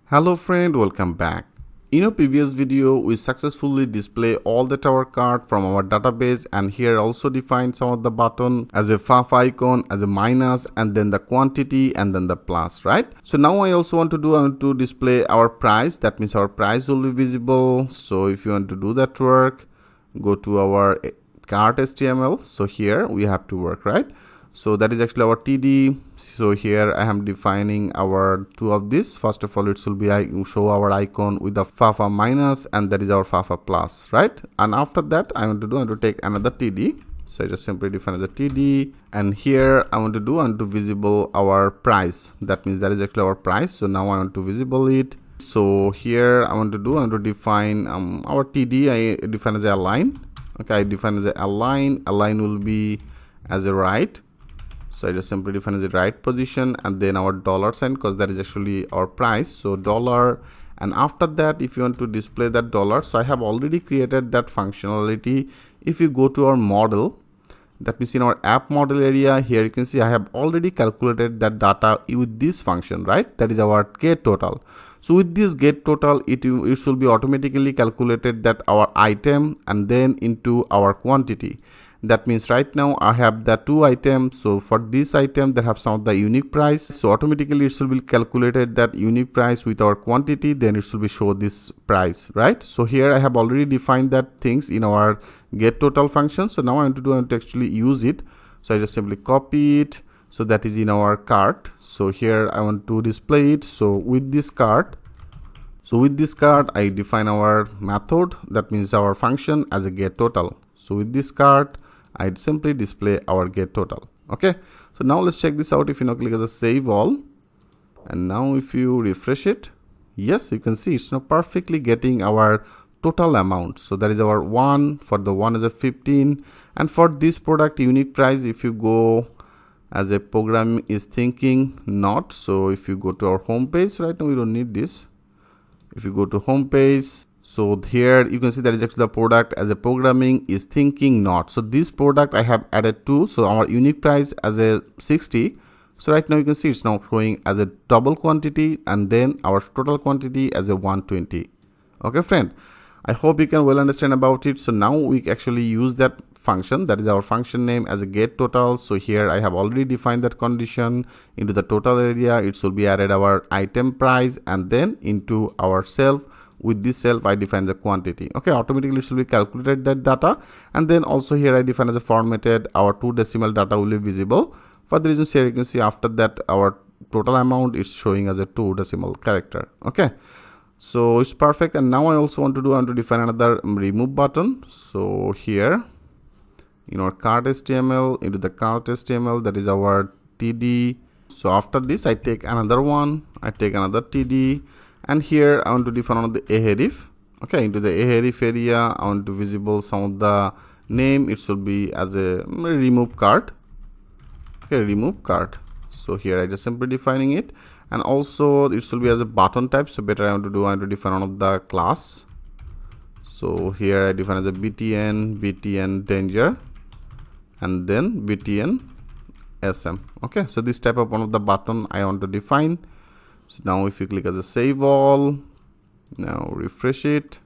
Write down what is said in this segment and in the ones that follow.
Hello friend, welcome back. In our previous video, we successfully display all the tower card from our database, and here also define some of the button as a FAF icon, as a minus, and then the quantity, and then the plus, right? So now I want to display our price. That means our price will be visible. So if you want to do that work, go to our cart HTML. So here we have to work, right? So that is actually our TD. So here I am defining our two of this. First of all, it will be show our icon with the FAFA minus, and that is our FAFA plus, right? And after that, I want to take another TD. So I just simply define as a TD, and here I want to visible our price. That means that is actually our price. So now I want to visible it. So here I want to define our TD. I define as a align. Okay, I define as a align. Align will be as a right. So I just simply define as the right position, and then our dollar sign, because that is actually our price. So dollar, and after that, if you want to display that dollar, so I have already created that functionality. If you go to our model, that means in our app model area, here you can see I have already calculated that data with this function, right? That is our get total. So with this get total, it will be automatically calculated that our item and then into our quantity. That means right now I have the two items. So for this item, they have some of the unique price. So automatically it will be calculated that unique price with our quantity, then it will be show this price, right? So here I have already defined that things in our get total function. So now I want to actually use it. So I just simply copy it. So that is in our cart. So here I want to display it. So with this cart, I define our method. That means our function as a get total. So with this cart, I'd simply display our get total. Okay, so now let's check this out. If you now click as a save all, and now if you refresh it, yes, you can see it's now perfectly getting our total amount. So that is our one. For the one is a 15, and for this product unique price, if you go as a program is thinking not. So if you go to our home page, right now we don't need this. If you go to home page, so here you can see that is actually the product as a programming is thinking not. So this product I have added to. So our unique price as a 60. So right now you can see it's now showing as a double quantity, and then our total quantity as a 120. Okay friend, I hope you can well understand about it. So now we actually use that function, that is our function name, as a get total. So here I have already defined that condition into the total area. It will be added our item price, and then into our self. With this self I define the quantity. Okay, automatically it will be calculated that data, and then also here I define as a formatted our 2 decimal data will be visible. For the reasons here you can see after that our total amount is showing as a 2 decimal character. Okay, so it's perfect. And now I also want to define another remove button. So here in our cart HTML, into the cart HTML, that is our TD. So after this I take another one, I take another TD, and here I want to define on the ahref. Okay, into the ahref area I want to visible some of the name. It should be as a remove cart. Okay, remove cart. So here I just simply defining it, and also it should be as a button type. So better I want to define one of the class. So here I define as a btn danger, and then btn sm. Okay, so this type of one of the button I want to define. So now if you click as a save all, now refresh it,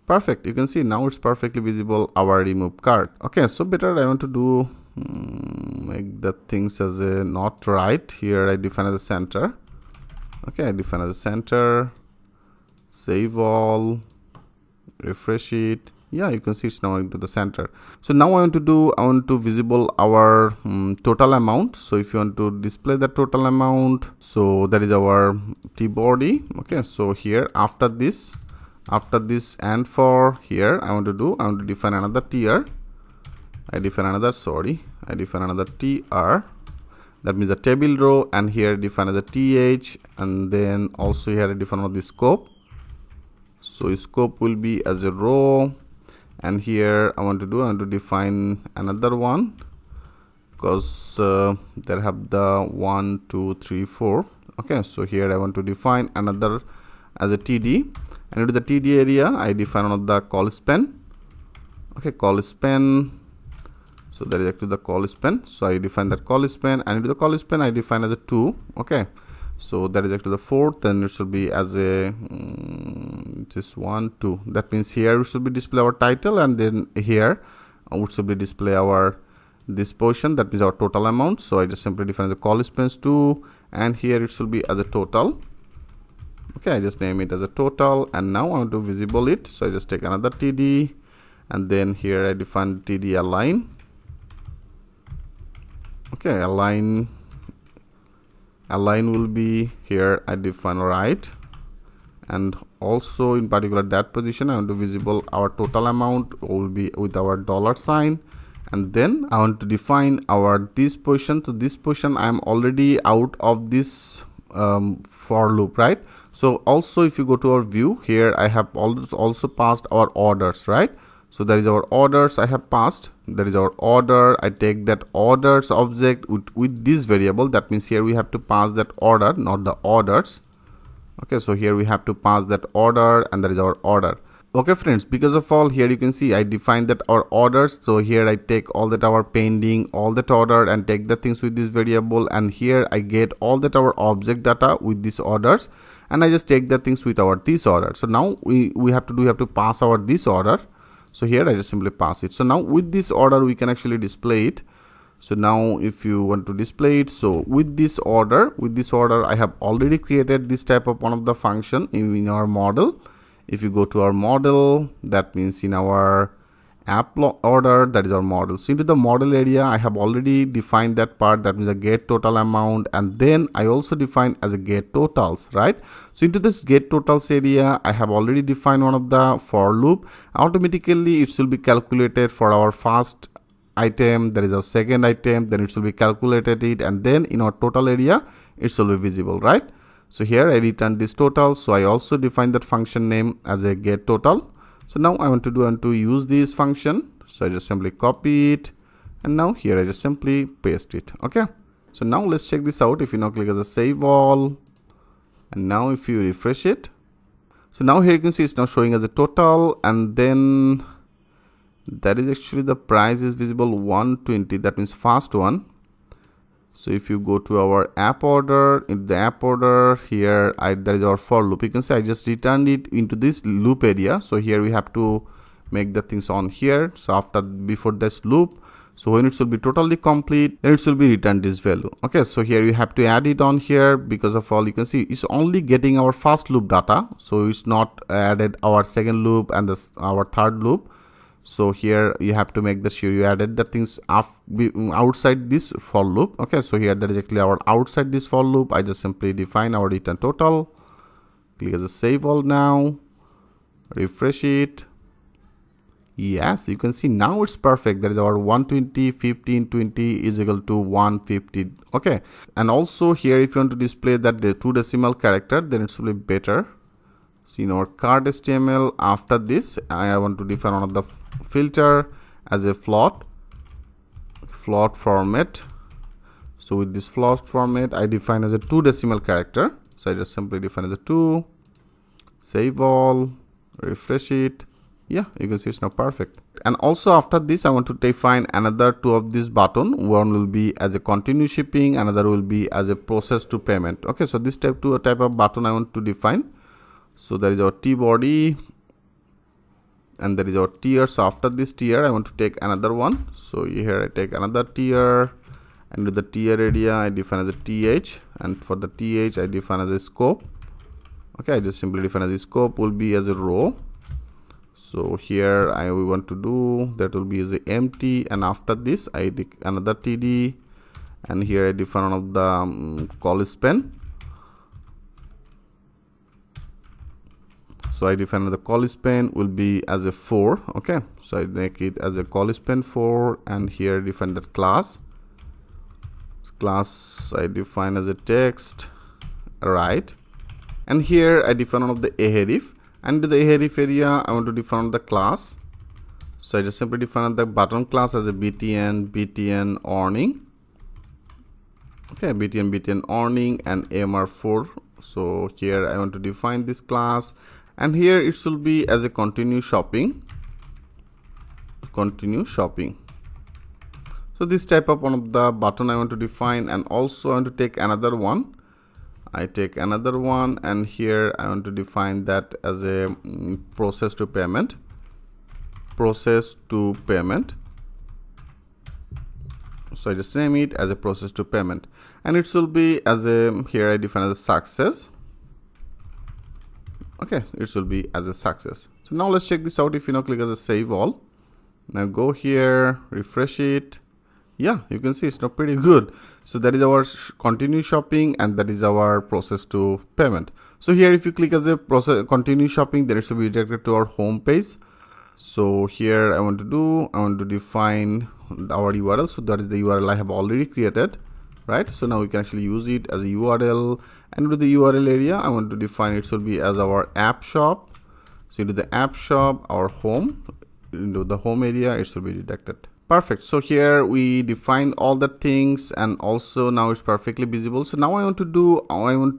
perfect. You can see now it's perfectly visible our remove cart. Okay, so better I want to do make the things as a not right. Here I define as a center. Okay, I define as a center, save all, refresh it. Yeah, you can see it's now into the center. So now I want to visible our total amount. So if you want to display the total amount, so that is our t body. Okay, so here after this and for here I want to define another tier. I define another tr. That means the table row, and here define as a th, and then also here I define the scope. So scope will be as a row. And here I want to define another one, because there have the 1 2 3 4. Okay, so here I want to define another as a td, and into the td area I define one of the call span. Okay, call span. So that is actually the call span. So I define that call span, and into the call span I define as a 2. Okay, So that is actually the fourth. Then it should be as a just 1 2. That means here we should be display our title, and then here we should be display our this portion, that means our total amount. So I just simply define the call expense 2, and here it should be as a total. Okay, I just name it as a total, and now I want to visible it. So I just take another TD, and then here I define TD align. Okay, align will be here. I define right, and also in particular that position I want to visible our total amount will be with our dollar sign. And then I want to define our this position. So this position I am already out of this for loop, right? So also if you go to our view, here I have also passed our orders, right? So that is our orders I have passed. That is our order. I take that orders object with this variable. That means here we have to pass that order, not the orders. Okay, so here we have to pass that order, and that is our order. Okay friends, because of all, here you can see I defined that our orders. So here I take all that our pending, all that order, and take the things with this variable, and here I get all that our object data with these orders, and I just take the things with our this order. So now we have to pass our this order. So here I just simply pass it. So now with this order we can actually display it. So now if you want to display it, so with this order I have already created this type of one of the function in our model. If you go to our model, that means in our app order, that is our model. So into the model area I have already defined that part, that means a get total amount, and then I also define as a get totals, right? So into this get totals area I have already defined one of the for loop. Automatically it will be calculated for our first item, that is our second item, then it will be calculated it, and then in our total area it will be visible, right? So here I return this total. So I also define that function name as a get total. So now I want to use this function. So I just simply copy it, and now here I just simply paste it. Okay, so now let's check this out. If you now click as a save all, and now if you refresh it, so now here you can see it's now showing as a total, and then that is actually the price is visible 120. That means first one. So if you go to our app order, in the app order here that is our for loop. You can see I just returned it into this loop area. So here we have to make the things on here. So before this loop, so when it should be totally complete, then it should be returned this value. Okay, so here you have to add it on here. Because of all, you can see it's only getting our first loop data, so it's not added our second loop and our third loop. So here you have to make sure you added the things outside this for loop. Okay, so here that is actually our outside this for loop. I just simply define our return total, click as a save all, now refresh it. Yes, you can see now it's perfect. That is our 120 15 20 is equal to 150. Okay, and also here if you want to display that the 2 decimal character, then it will be better. So in our card HTML, after this I want to define one of the filter as a float format. So with this float format I define as a 2 decimal character. So I just simply define as a 2, save all, refresh it. Yeah, you can see it's now perfect. And also after this I want to define another 2 of this button. One will be as a continue shipping, another will be as a process to payment. Okay, so this type of button I want to define. So that is our T body, and that is our tier. So after this tier I want to take another one. So here I take another tier, and with the tier area I define as a TH, and for the TH I define as a scope. Okay, I just simply define as a scope will be as a row. So here we want to do that will be as a empty, and after this I take another TD, and here I define one of the call span. So I define the call span will be as a 4. Okay, so I make it as a call span 4, and here I define that class I define as a text, right? And here I define one of the ahref, and to the ahref area I want to define the class. So I just simply define the button class as a btn earning. Okay, btn earning and AMR4. So here I want to define this class, and here it should be as a continue shopping. So this type of one of the button I want to define, and also I want to take another one. I take another one, and here I want to define that as a process to payment. Process to payment. So I just name it as a process to payment, and it will be as a, here I define as a success. Okay, it will be as a success. So now let's check this out. If you now click as a save all, now go here, refresh it. Yeah, you can see it's now pretty good. So that is our continue shopping, and that is our process to payment. So here if you click as a process continue shopping, then it should be redirected to our home page. So here I want to define our URL. So that is the URL I have already created, right? So now we can actually use it as a URL, and to the URL area I want to define it should be as our app shop. So into the app shop, our home, into the home area, it should be redirected. Perfect. So here we define all the things, and also now it's perfectly visible. So now I want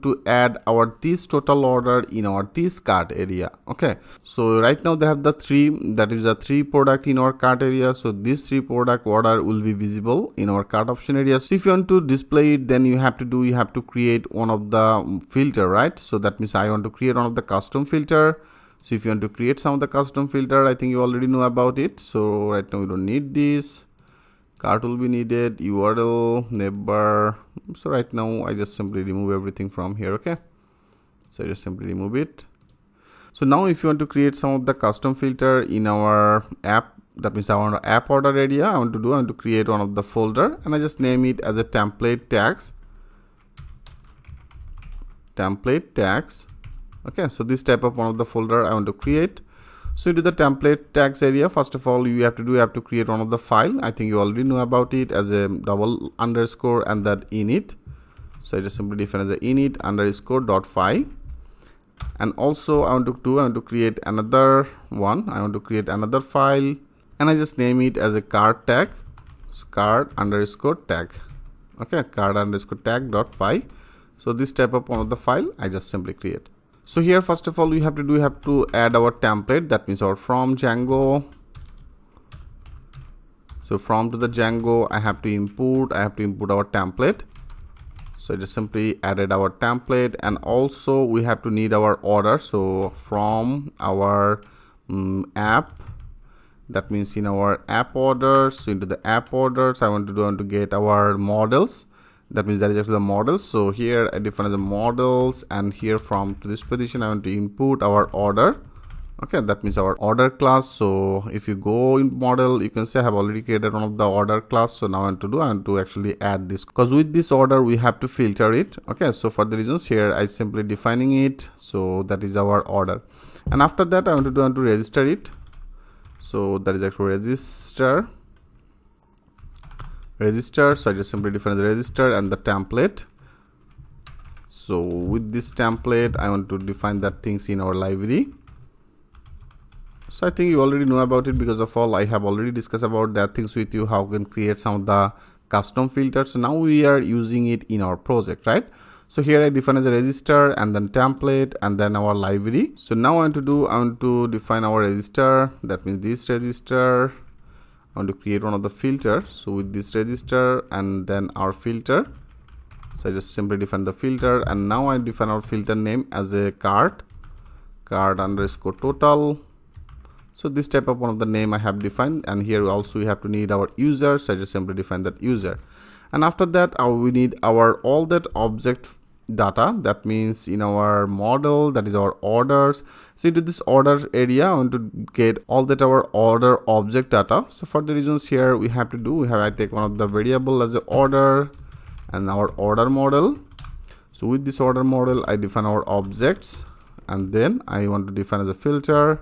to add our this total order in our this cart area. Okay, so right now they have the three product in our cart area. So this 3 product order will be visible in our cart option area. So if you want to display it, then you have to create one of the filter, right? So that means I want to create one of the custom filter. So if you want to create some of the custom filter, I think you already know about it. So right now we don't need this. Cart will be needed, URL, neighbor. So right now I just simply remove everything from here. Okay, so I just simply remove it. So now if you want to create some of the custom filter in our app, that means our app order area, I want to create one of the folder, and I just name it as a template tags. Okay, so this type of one of the folder I want to create. So into the template tags area, first of all you have to create one of the file. I think you already know about it as a double underscore and that init. So I just simply define as a init underscore dot file. And also I want to create another one. I want to create another file, and I just name it as a cart tag, cart underscore tag. Okay, cart underscore tag dot file. So this type of one of the file I just simply create. So here first of all we have to add our template, that means our from Django. So from to the Django I have to input our template. So I just simply added our template, and also we have to need our order. So from our app, that means in our app orders, so into the app orders I want to get our models. That means that is actually the models. So here I define as the models, and here from to this position I want to input our order. Okay, that means our order class. So if you go in model, you can say I have already created one of the order class. So now I want to actually add this, because with this order we have to filter it. Okay, so for the reasons here I simply defining it. So that is our order, and after that I want to register it. So that is actually register. So I just simply define the register and the template. So with this template I want to define that things in our library. So I think you already know about it, because of all I have already discussed about that things with you, how we can create some of the custom filters. So now we are using it in our project, right? So here I define as a register and then template and then our library. So now I want to define our register. That means this register, I want to create one of the filter. So with this register and then our filter, so I just simply define the filter, and now I define our filter name as a cart underscore total. So this type of one of the name I have defined, and here also we have to need our user. So I just simply define that user, and after that we need our all that object data. That means in our model, that is our orders. So into this orders area I want to get all that our order object data. So for the reasons here I take one of the variable as a order and our order model. So with this order model I define our objects, and then I want to define as a filter,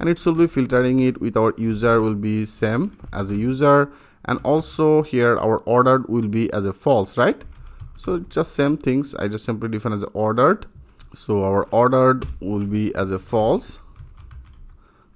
and it should be filtering it with our user will be same as a user, and also here our ordered will be as a false, right? So just same things, I just simply define as ordered. So our ordered will be as a false.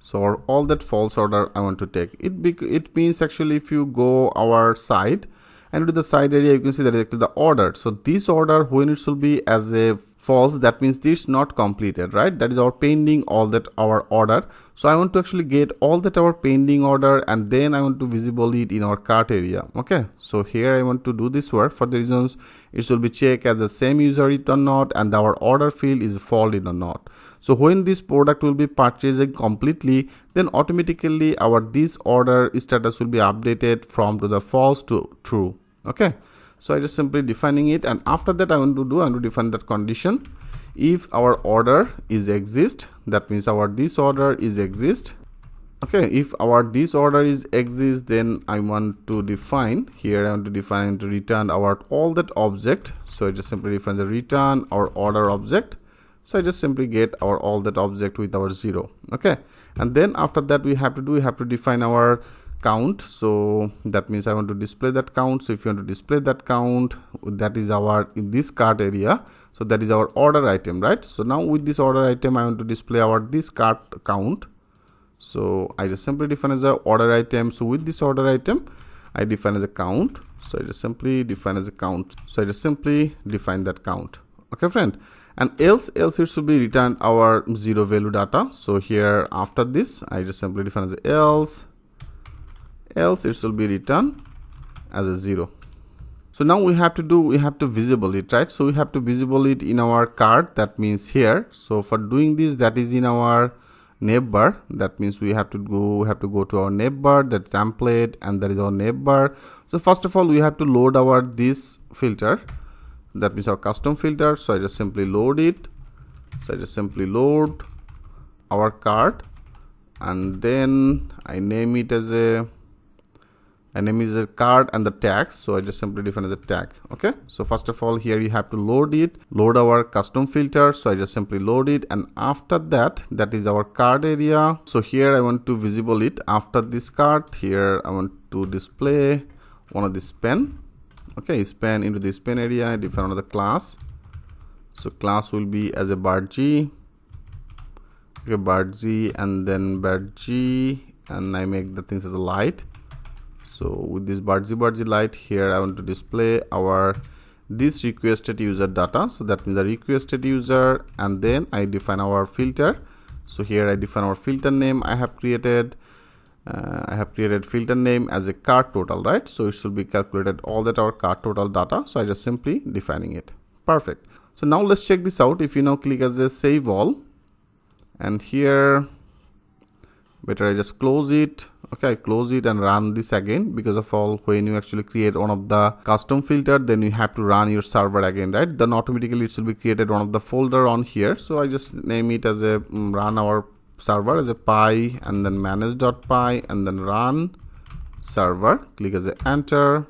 So all that false order I want to take. It means actually if you go our side and to the side area, you can see that is actually the ordered. So this order when it should be as a false, that means this not completed, right? That is our pending all that our order. So I want to actually get all that our pending order, and then I want to visible it in our cart area. Okay, so here I want to do this work. For the reasons, it should be checked as the same user it or not, and our order field is false or not. So when this product will be purchased completely, then automatically our this order status will be updated from to the false to true. Okay, so I just simply defining it, and after that I want to define that condition. If our order is exist, that means our this order is exist. Okay, if our this order is exist, then I want to define here, I want to define to return our all that object. So I just simply define the return our order object. So I just simply get our all that object with our 0. Okay, and then after that we have to define our count. So that means I want to display that count. So if you want to display that count, that is our in this cart area. So that is our order item, right? So now with this order item, I want to display our this cart count. So I just simply define as a order item. So with this order item, I define as a count. So I just simply define as a count. So I just simply define that count. Okay, friend. And else it should be returned our 0 value data. So here after this, I just simply define as else it should be returned as a 0. So now we have to visible it, right? So we have to visible it in our cart, that means here. So for doing this, that is in our navbar. That means we have to go to our navbar, that template, and that is our navbar. So first of all, we have to load our this filter, that means our custom filter. So I just simply load it. So I just simply load our cart, and then I name it as a card and the tags. So I just simply define as a tag. Okay, so first of all, here you have to load our custom filter. So I just simply load it, and after that, that is our card area. So here I want to visible it. After this card, here I want to display one of this pen. Okay, span into this pen area. I define another class. So class will be as a bird G. Okay, bird G, and then bird G, and I make the things as a light. So with this bird G light, here I want to display our this requested user data. So that means the requested user, and then I define our filter. So here I define our filter name. I have created filter name as a cart total, right? So it should be calculated all that our cart total data. So I just simply defining it. Perfect. So now let's check this out. If you now click as a save all, and here better I just close it. Okay, I close it and run this again, because of all when you actually create one of the custom filter, then you have to run your server again, right? Then automatically it should be created one of the folder on here. So I just name it as a run our server as a py, and then manage.py, and then run server. Click as a enter.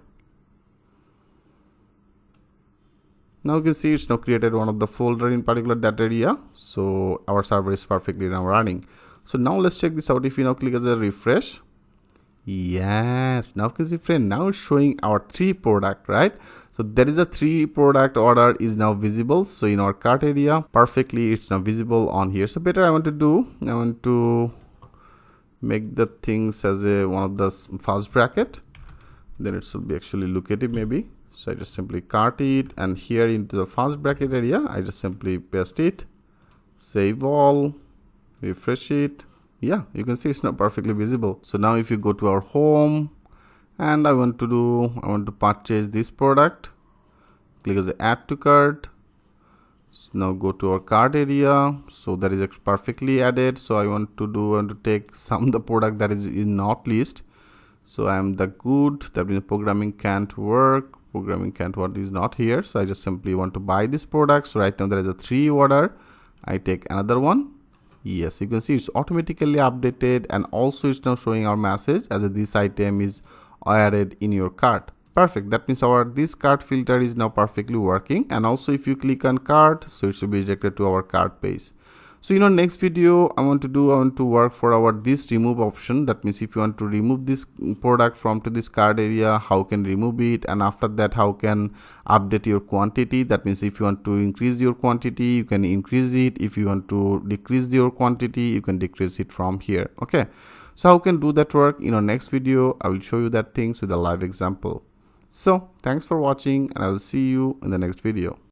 Now you can see it's now created one of the folder in particular that area. So our server is perfectly now running. So now let's check this out. If you now click as a refresh, yes, now you can see, friend, now it's showing our 3 product, right? So there is a 3 product order is now visible. So in our cart area, perfectly it's now visible on here. So better I want to make the things as a one of the first bracket, then it should be actually locative maybe. So I just simply cart it, and here into the first bracket area, I just simply paste it, save all, refresh it. Yeah, you can see it's now perfectly visible. So now if you go to our home, and I want to purchase this product, click as add to cart. So now go to our cart area. So that is perfectly added. So I want to take some of the product that is in not list. So I am the good, that means programming can't work is not here. So I just simply want to buy this product. So right now there is a 3 order. I take another one. Yes, you can see it's automatically updated, and also it's now showing our message as this item is added in your cart. Perfect. That means our this cart filter is now perfectly working. And also if you click on cart, so it should be redirected to our cart page. So next video I want to work for our this remove option. That means if you want to remove this product from to this cart area, how can remove it, and after that how can update your quantity. That means if you want to increase your quantity, you can increase it. If you want to decrease your quantity, you can decrease it from here. Okay, so how can do that work? In our next video I will show you that things with a live example. So thanks for watching, and I will see you in the next video.